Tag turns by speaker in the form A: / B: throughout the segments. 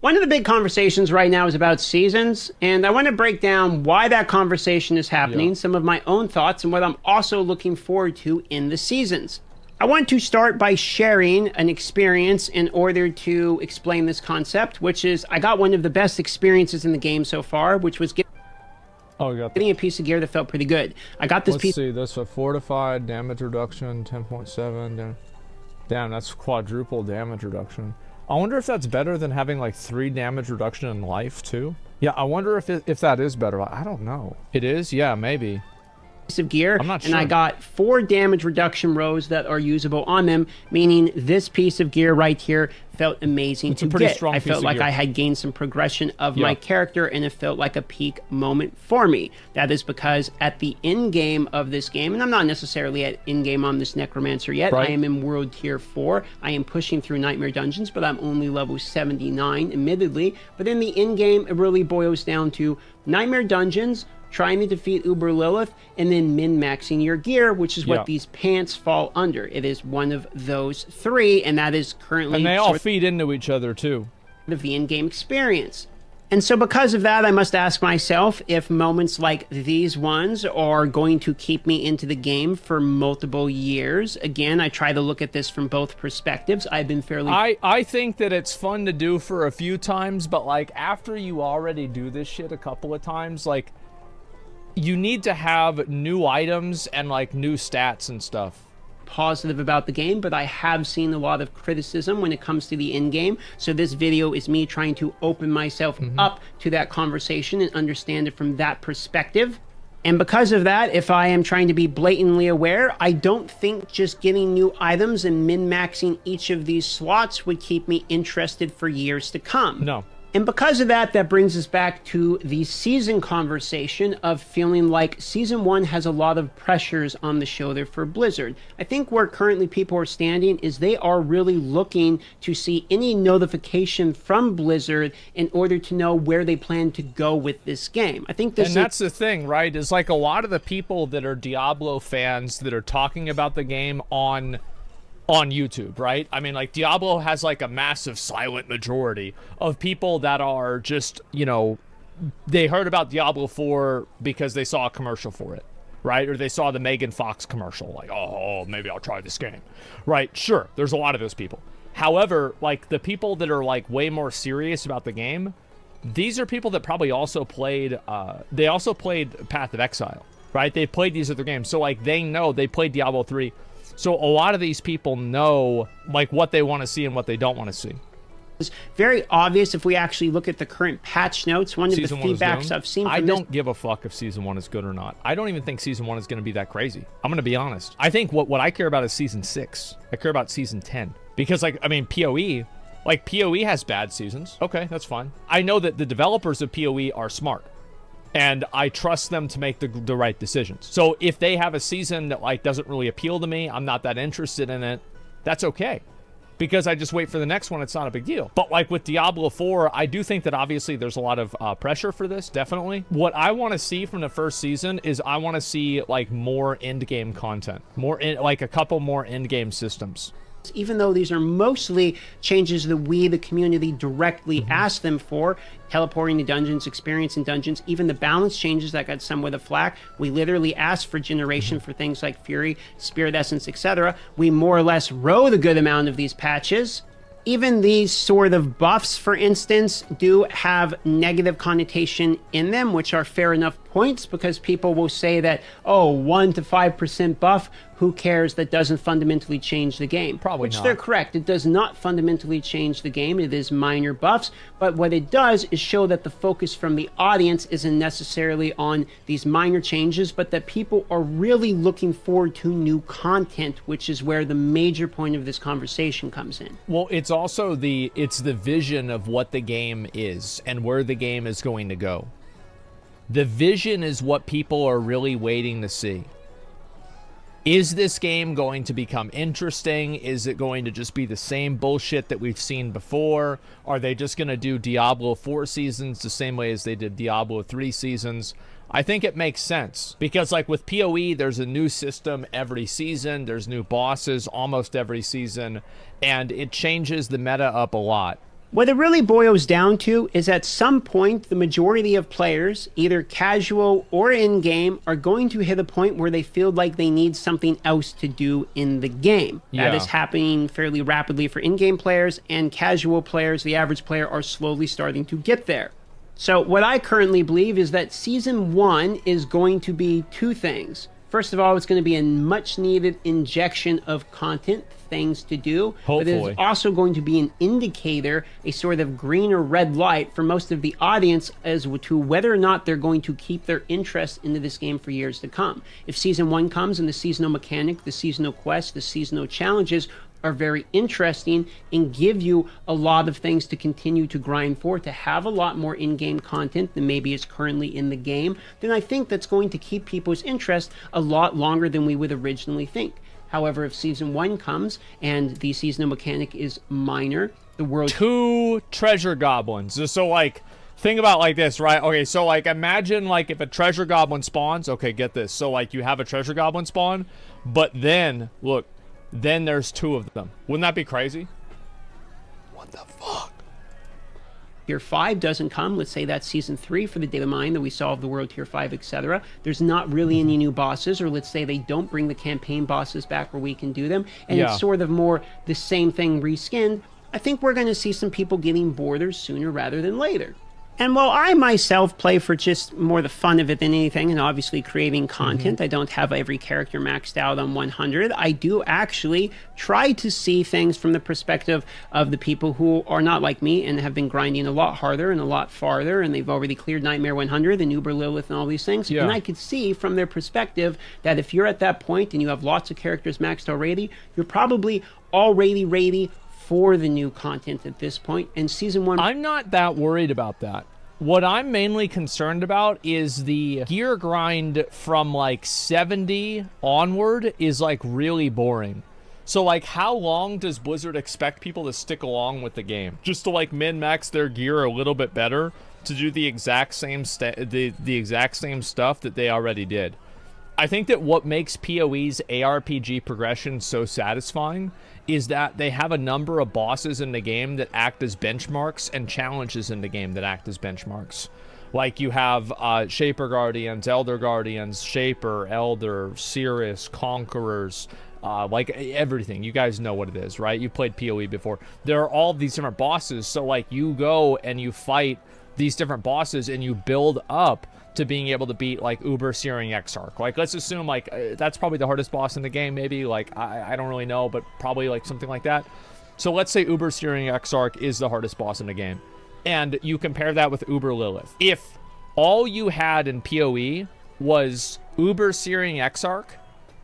A: One of the big conversations right now is about seasons, and I want to break down why that conversation is happening, some of my own thoughts, and what I'm also looking forward to in the seasons. I want to start by sharing an experience in order to explain this concept, which is I got one of the best experiences in the game so far, which was getting a piece of gear that felt pretty good. I got this piece.
B: Let's see, this a fortified damage reduction, 10.7. Damn, that's quadruple damage reduction. I wonder if that's better than having like 3 damage reduction in life too. Yeah, I wonder if that is better. I don't know. It is? Yeah, maybe.
A: Piece of gear,
B: I'm not sure.
A: And I got 4 damage reduction rows that are usable on them, meaning this piece of gear right here felt amazing
B: it's to a pretty
A: get.
B: Strong
A: I
B: piece
A: felt
B: of
A: like
B: gear.
A: I had gained some progression of my character, and it felt like a peak moment for me. That is because at the end game of this game, and I'm not necessarily at end game on this Necromancer yet,
B: right.
A: I am in World Tier 4. I am pushing through Nightmare Dungeons, but I'm only level 79, admittedly. But in the end game, it really boils down to Nightmare Dungeons, trying to defeat Uber Lilith, and then min-maxing your gear, which is what these pants fall under. It is one of those 3, and that is currently...
B: And they all feed into each other, too.
A: ...the in-game experience. And so because of that, I must ask myself if moments like these ones are going to keep me into the game for multiple years. Again, I try to look at this from both perspectives. I've been fairly...
B: I think that it's fun to do for a few times, but, like, after you already do this shit a couple of times, like... You need to have new items and, like, new stats and stuff.
A: Positive about the game, but I have seen a lot of criticism when it comes to the end game. So this video is me trying to open myself up to that conversation and understand it from that perspective. And because of that, if I am trying to be blatantly aware, I don't think just getting new items and min-maxing each of these slots would keep me interested for years to come.
B: No.
A: And because of that, that brings us back to the season conversation of feeling like Season 1 has a lot of pressures on the shoulder for Blizzard. I think where currently people are standing is they are really looking to see any notification from Blizzard in order to know where they plan to go with this game. I think this
B: And that's the thing, right? Is like a lot of the people that are Diablo fans that are talking about the game on YouTube, right? I mean, like, Diablo has, like, a massive silent majority of people that are just, you know, they heard about Diablo 4 because they saw a commercial for it, right? Or they saw the Megan Fox commercial, like, oh, maybe I'll try this game, right? Sure, there's a lot of those people. However, like, the people that are, like, way more serious about the game, these are people that probably also played, they also played Path of Exile, right? They played these other games. So, like, they know, they played Diablo 3. So a lot of these people know, like, what they want to see and what they don't want to see.
A: It's very obvious if we actually look at the current patch notes. One of the feedbacks I've seen from
B: I don't give a fuck if Season 1 is good or not. I don't even think Season 1 is going to be that crazy. I'm going to be honest. I think what I care about is Season 6. I care about Season 10. Because, like, I mean, PoE, like, PoE has bad seasons. Okay, that's fine. I know that the developers of PoE are smart. And I trust them to make the right decisions. So if they have a season that, like, doesn't really appeal to me, I'm not that interested in it, that's okay. Because I just wait for the next one, it's not a big deal. But, like, with Diablo 4, I do think that obviously there's a lot of pressure for this, definitely. What I want to see from the first season is I want to see, like, more end-game content. Like, a couple more end-game systems.
A: Even though these are mostly changes that we, the community, directly asked them for, teleporting to dungeons, experience in dungeons, even the balance changes that got somewhat of flack, we literally asked for generation for things like Fury, Spirit Essence, etc. We more or less wrote a good amount of these patches. Even these sort of buffs, for instance, do have negative connotation in them, which are fair enough points, because people will say that, oh, 1 to 5% buff, who cares? That doesn't fundamentally change the game.
B: Probably not.
A: Which they're correct. It does not fundamentally change the game. It is minor buffs. But what it does is show that the focus from the audience isn't necessarily on these minor changes, but that people are really looking forward to new content, which is where the major point of this conversation comes in.
B: Well, it's also the vision of what the game is and where the game is going to go. The vision is what people are really waiting to see. Is this game going to become interesting? Is it going to just be the same bullshit that we've seen before? Are they just going to do Diablo 4 seasons the same way as they did Diablo 3 seasons? I think it makes sense because, like, with PoE, there's a new system every season. There's new bosses almost every season, and it changes the meta up a lot.
A: What it really boils down to is at some point, the majority of players, either casual or in-game, are going to hit a point where they feel like they need something else to do in the game.
B: Yeah.
A: That is happening fairly rapidly for in-game players, and casual players, the average player, are slowly starting to get there. So what I currently believe is that Season 1 is going to be two things. First of all, it's going to be a much-needed injection of content, things to do.
B: Hopefully.
A: But it's also going to be an indicator, a sort of green or red light for most of the audience as to whether or not they're going to keep their interest into this game for years to come. If Season 1 comes and the seasonal mechanic, the seasonal quest, the seasonal challenges are very interesting and give you a lot of things to continue to grind for, to have a lot more in-game content than maybe is currently in the game, then I think that's going to keep people's interest a lot longer than we would originally think. However, if Season 1 comes and the seasonal mechanic is minor, the world...
B: 2 treasure goblins. So, like, think about like this, right? Okay, so, like, imagine, like, if a treasure goblin spawns... Okay, get this. So, like, you have a treasure goblin spawn, but then, look, then there's 2 of them. Wouldn't that be crazy? What the fuck?
A: Tier 5 doesn't come. Let's say that's Season 3 for the data mine that we solve the world Tier 5, etc. There's not really any new bosses, or let's say they don't bring the campaign bosses back where we can do them, and it's sort of more the same thing reskinned. I think we're going to see some people getting bored sooner rather than later. And while I myself play for just more the fun of it than anything, and obviously creating content, I don't have every character maxed out on 100. I do actually try to see things from the perspective of the people who are not like me and have been grinding a lot harder and a lot farther, and they've already cleared Nightmare 100 and Uber Lilith and all these things. And I could see from their perspective that if you're at that point and you have lots of characters maxed already, you're probably already ready for the new content at this point. And Season 1...
B: I'm not that worried about that. What I'm mainly concerned about is the gear grind from like 70 onward is like really boring. So like, how long does Blizzard expect people to stick along with the game? Just to like min-max their gear a little bit better to do the exact same the exact same stuff that they already did. I think that what makes PoE's ARPG progression so satisfying is that they have a number of bosses in the game that act as benchmarks and challenges in the game that act as benchmarks. Like you have Shaper Guardians, Elder Guardians, Shaper, Elder, Cirrus, Conquerors, like everything. You guys know what it is, right? You played PoE before. There are all these different bosses, so like you go and you fight these different bosses and you build up to being able to beat like Uber Searing Exarch. Like let's assume like that's probably the hardest boss in the game, maybe, like I don't really know, but probably like something like that. So let's say Uber Searing Exarch is the hardest boss in the game, and you compare that with Uber Lilith. If all you had in PoE was Uber Searing Exarch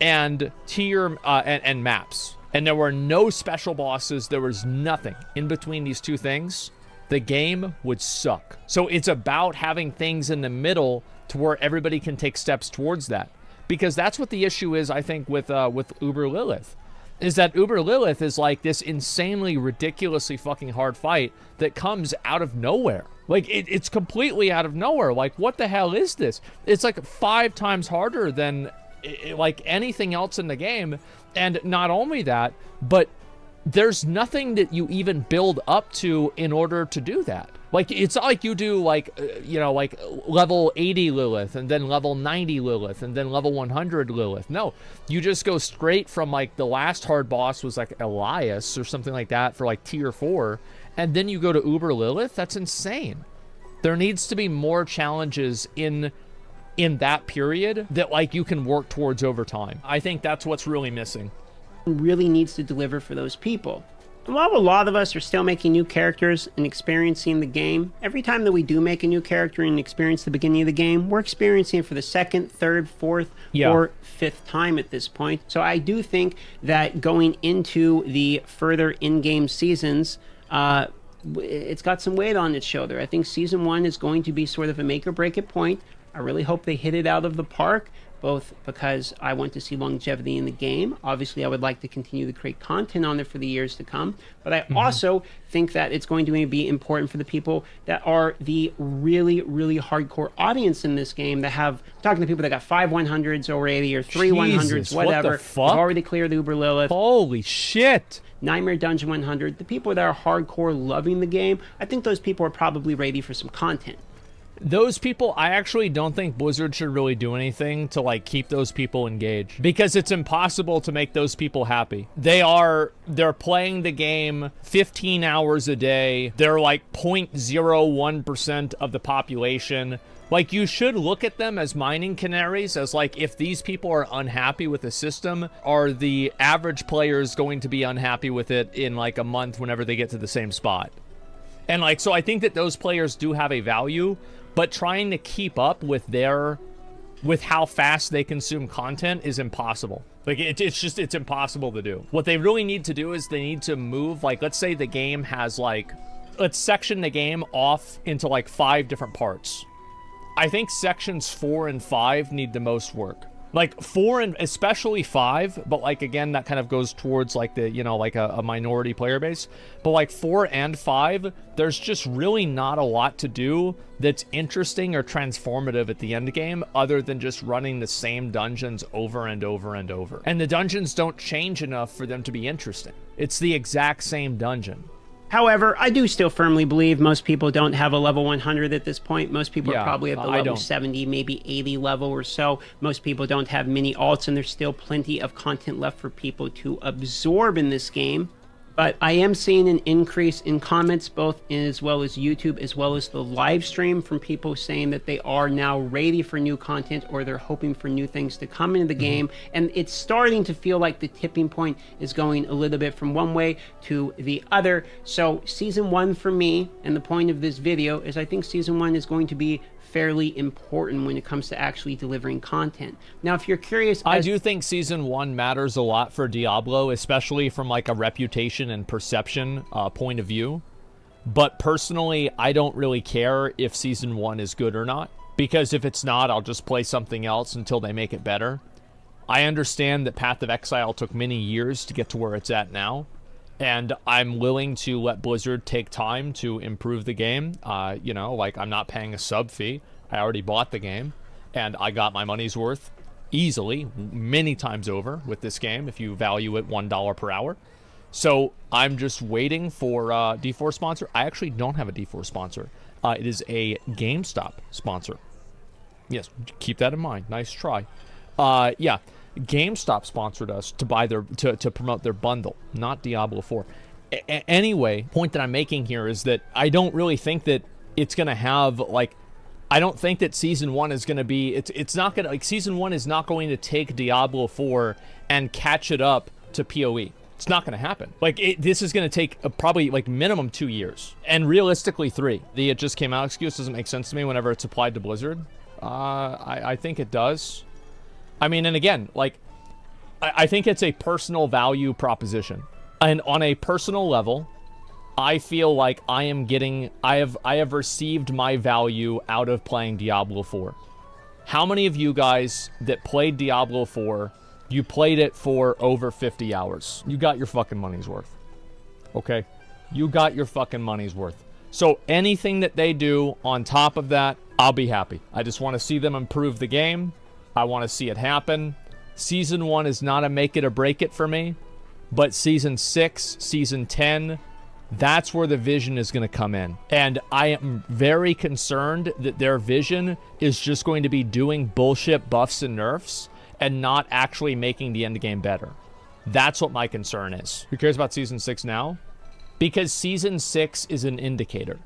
B: and tier and maps, and there were no special bosses, there was nothing in between these two things, the game would suck. So it's about having things in the middle to where everybody can take steps towards that. Because that's what the issue is, I think, with Uber Lilith. Is that Uber Lilith is like this insanely, ridiculously fucking hard fight that comes out of nowhere. Like, it's completely out of nowhere. Like, what the hell is this? It's like 5 times harder than, like, anything else in the game. And not only that, but there's nothing that you even build up to in order to do that. Like, it's not like you do, like, you know, like level 80 Lilith and then level 90 Lilith and then level 100 Lilith. No, you just go straight from, like, the last hard boss was, like, Elias or something like that for, like, tier 4. And then you go to Uber Lilith. That's insane. There needs to be more challenges in that period that, like, you can work towards over time. I think that's what's really missing.
A: Really needs to deliver for those people. And while a lot of us are still making new characters and experiencing the game, every time that we do make a new character and experience the beginning of the game, we're experiencing it for the 2nd, 3rd, 4th, or 5th time at this point. So I do think that going into the further in-game seasons, it's got some weight on its shoulder. I think Season 1 is going to be sort of a make or break it point. I really hope they hit it out of the park. both because I want to see longevity in the game. Obviously, I would like to continue to create content on it for the years to come. But I also think that it's going to be important for the people that are the really, really hardcore audience in this game that have, I'm talking to people that got 5 100s already or 3
B: Jesus,
A: 100s, whatever.
B: what the fuck?
A: They've already cleared Uber Lilith.
B: Holy shit.
A: Nightmare Dungeon 100. The people that are hardcore loving the game, I think those people are probably ready for some content.
B: Those people, I actually don't think Blizzard should really do anything to like keep those people engaged, because it's impossible to make those people happy. They're playing the game 15 hours a day. They're like 0.01% of the population. Like, you should look at them as mining canaries, as like, if these people are unhappy with the system, are the average players going to be unhappy with it in like a month whenever they get to the same spot? And like, so I think that those players do have a value, but trying to keep up with how fast they consume content is impossible. Like, it's impossible to do. What they really need to do is they need to move, like, let's say the game has like, let's section the game off into like 5 different parts. I think sections 4 and 5 need the most work. Like 4 and especially 5, but like, again, that kind of goes towards like the, you know, like a minority player base. But like 4 and 5, there's just really not a lot to do that's interesting or transformative at the end game, other than just running the same dungeons over and over and over. And the dungeons don't change enough for them to be interesting. It's the exact same dungeon.
A: However, I do still firmly believe most people don't have a level 100 at this point. Most people are probably at the level 70, maybe 80 level or so. Most people don't have many alts, and there's still plenty of content left for people to absorb in this game. But I am seeing an increase in comments, both as well as YouTube, as well as the live stream, from people saying that they are now ready for new content, or they're hoping for new things to come into the game. And it's starting to feel like the tipping point is going a little bit from one way to the other. So Season 1 for me, and the point of this video, is I think Season 1 is going to be fairly important when it comes to actually delivering content. Now, if you're curious,
B: I do think Season 1 matters a lot for Diablo, especially from like a reputation and perception point of view. But personally, I don't really care if Season 1 is good or not, because if it's not, I'll just play something else until they make it better. I understand that Path of Exile took many years to get to where it's at now, and I'm willing to let Blizzard take time to improve the game. You know, like, I'm not paying a sub fee. I already bought the game, and I got my money's worth easily, many times over with this game, if you value it $1 per hour. So I'm just waiting for D4 sponsor. I actually don't have a D4 sponsor. It is a GameStop sponsor. Yes, keep that in mind. Nice try. Yeah. GameStop sponsored us to buy their to promote their bundle, not Diablo 4. Anyway, point that I'm making here is that I don't really think that it's gonna have like, I don't think that Season 1 is gonna be, it's not gonna, like, Season 1 is not going to take Diablo 4 and catch it up to PoE. It's not gonna happen. Like, this is gonna take probably like minimum 2 years, and realistically 3. The "it just came out" excuse doesn't make sense to me whenever it's applied to Blizzard. I think it does. I mean, and again, like, I think it's a personal value proposition. And on a personal level, I feel like I have received my value out of playing Diablo 4. How many of you guys that played Diablo 4, you played it for over 50 hours? You got your fucking money's worth. Okay? You got your fucking money's worth. So anything that they do on top of that, I'll be happy. I just want to see them improve the game. I want to see it happen. Season 1 is not a make it or break it for me, but Season 6, Season 10, that's where the vision is going to come in. And I am very concerned that their vision is just going to be doing bullshit buffs and nerfs and not actually making the end game better. That's what my concern is. Who cares about Season 6 now? Because Season 6 is an indicator.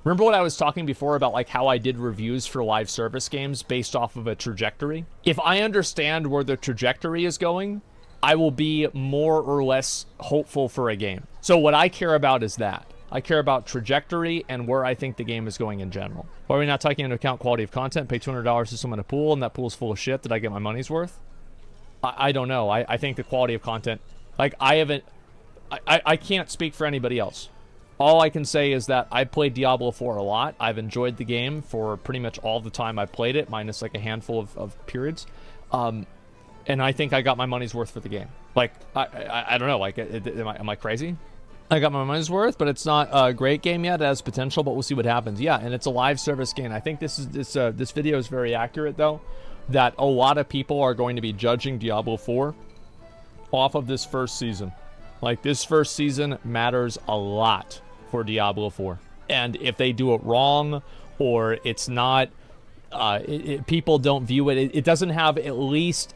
B: Remember what I was talking before about like how I did reviews for live service games based off of a trajectory? If I understand where the trajectory is going, I will be more or less hopeful for a game. So what I care about is that. I care about trajectory and where I think the game is going in general. Why are we not taking into account quality of content? Pay $200 to someone in a pool, and that pool's full of shit. Did I get my money's worth? I don't know. I think the quality of content, like, I can't speak for anybody else. All I can say is that I played Diablo 4 a lot. I've enjoyed the game for pretty much all the time I played it, minus like a handful of periods. And I think I got my money's worth for the game. Like, I don't know. Like, am I crazy? I got my money's worth, but it's not a great game yet. It has potential, but we'll see what happens. Yeah, and it's a live service game. I think this video is very accurate, though, that a lot of people are going to be judging Diablo 4 off of this first season. Like, this first season matters a lot for Diablo 4. And if they do it wrong, or it's not... people don't view it. It doesn't have at least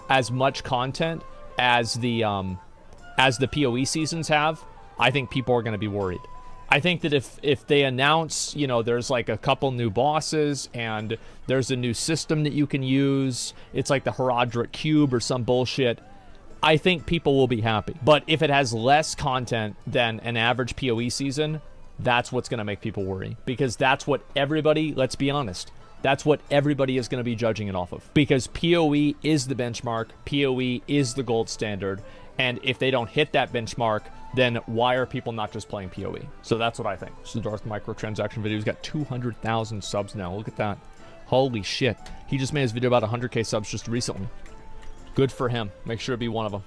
B: as much content as the PoE seasons have. I think people are going to be worried. I think that if they announce, you know, there's like a couple new bosses and there's a new system that you can use, it's like the Herodric Cube or some bullshit, I think people will be happy. But if it has less content than an average PoE season, that's what's going to make people worry. Because that's what everybody, let's be honest, that's what everybody is going to be judging it off of. Because PoE is the benchmark, PoE is the gold standard, and if they don't hit that benchmark, then why are people not just playing PoE? So that's what I think. This is Darth Microtransaction video. He's got 200,000 subs now. Look at that. Holy shit. He just made his video about 100k subs just recently. Good for him. Make sure to be one of them.